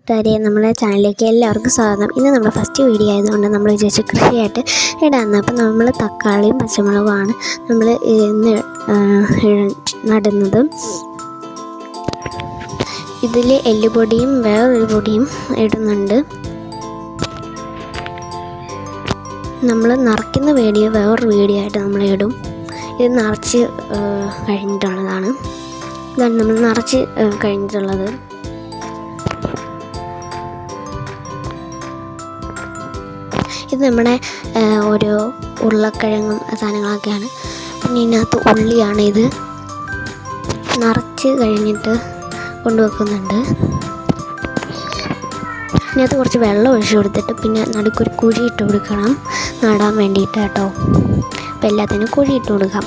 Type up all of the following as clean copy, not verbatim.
കൂട്ടുകാരെ, നമ്മുടെ ചാനലിലേക്ക് എല്ലാവർക്കും സ്വാഗതം. ഇന്ന് നമ്മുടെ ഫസ്റ്റ് വീഡിയോ ആയതുകൊണ്ട് നമ്മൾ വിചാരിച്ചു കൃഷിയായിട്ട് ഇടാമെന്ന്. അപ്പം നമ്മൾ തക്കാളിയും പച്ചമുളകുമാണ് നമ്മൾ ഇന്ന് നടുന്നത്. ഇതിൽ എല്ലുപൊടിയും വേറൊരു പൊടിയും ഇടുന്നുണ്ട്. നമ്മൾ നിറയ്ക്കുന്ന വീഡിയോ വേറൊരു വീഡിയോ ആയിട്ട് നമ്മൾ ഇടും. ഇത് നിറച്ച് കഴിഞ്ഞിട്ടുള്ളതാണ്. ഇതാണ് നമ്മൾ നിറച്ച് കഴിഞ്ഞിട്ടുള്ളത്. ഇത് നമ്മുടെ ഓരോ ഉരുളക്കിഴങ്ങും സാധനങ്ങളൊക്കെയാണ്. പിന്നെ ഇതിനകത്ത് ഉള്ളിയാണ്. ഇത് നിറച്ച് കഴിഞ്ഞിട്ട് കൊണ്ടുവെക്കുന്നുണ്ട്. ഇതിനകത്ത് കുറച്ച് വെള്ളം ഒഴിച്ച് കൊടുത്തിട്ട് പിന്നെ നടുക്കൊരു കുഴി ഇട്ട് കൊടുക്കണം, നടാൻ വേണ്ടിയിട്ട് കേട്ടോ. അപ്പോൾ എല്ലാത്തിനും കുഴി ഇട്ട് കൊടുക്കാം.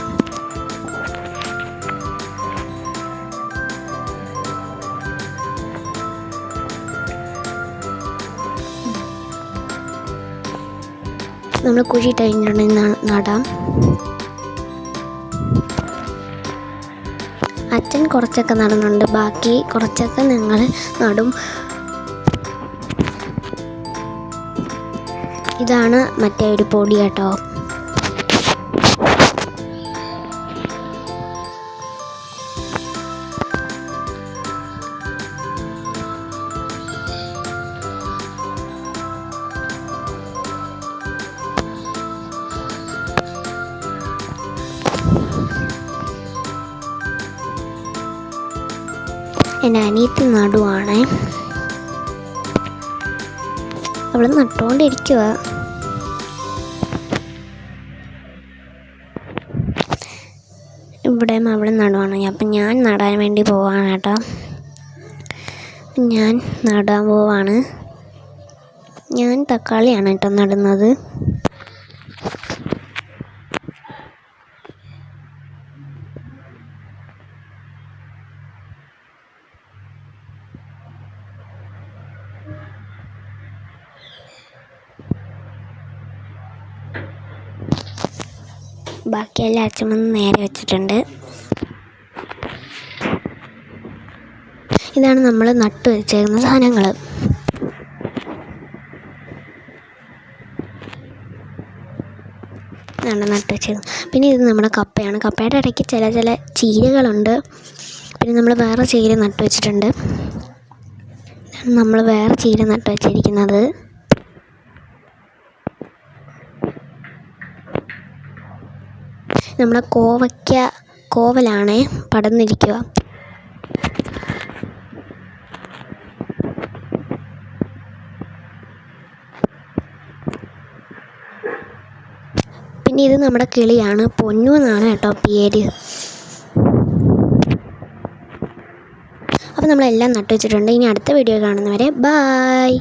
നമ്മൾ കുഴി ഇട്ട് കഴിഞ്ഞിട്ടുണ്ടെങ്കിൽ നടാം. അച്ഛൻ കുറച്ചൊക്കെ നടുന്നുണ്ട്, ബാക്കി കുറച്ചൊക്കെ ഞങ്ങൾ നടും. ഇതാണ് മറ്റേ ഒരു പൊടി കേട്ടോ. എൻ്റെ അനിയത്തി നടുവാണേ. അവൾ നട്ടുകൊണ്ടിരിക്കുക. ഇവിടെ അവൾ നടുവാണ്. അപ്പം ഞാൻ നടാൻ വേണ്ടി പോവാണ് കേട്ടോ. ഞാൻ നടാൻ പോവാണ്. ഞാൻ തക്കാളിയാണ് കേട്ടോ നടുന്നത്. ബാക്കിയെല്ലാം അച്ഛൻ വന്ന് നേരെ വെച്ചിട്ടുണ്ട്. ഇതാണ് നമ്മൾ നട്ടു വെച്ചേക്കുന്ന സാധനങ്ങൾ. ഇതാണ് നട്ടു വെച്ചത്. പിന്നെ ഇത് നമ്മുടെ കപ്പയാണ്. കപ്പയുടെ ഇടയ്ക്ക് ചില ചീരകളുണ്ട്. പിന്നെ നമ്മൾ വേറെ ചീര നട്ടു വെച്ചിട്ടുണ്ട്. ഇതാണ് നമ്മൾ വേറെ ചീര നട്ടു വെച്ചിരിക്കുന്നത്. നമ്മളെ കോവലാണേ പടർന്നിരിക്കുക. പിന്നെ ഇത് നമ്മുടെ കിളിയാണ്, പൊന്നു എന്നാണ് കേട്ടോ പേര്. അപ്പോൾ നമ്മളെല്ലാം നട്ടു വെച്ചിട്ടുണ്ട്. ഇനി അടുത്ത വീഡിയോ കാണുന്നവരെ ബായ്.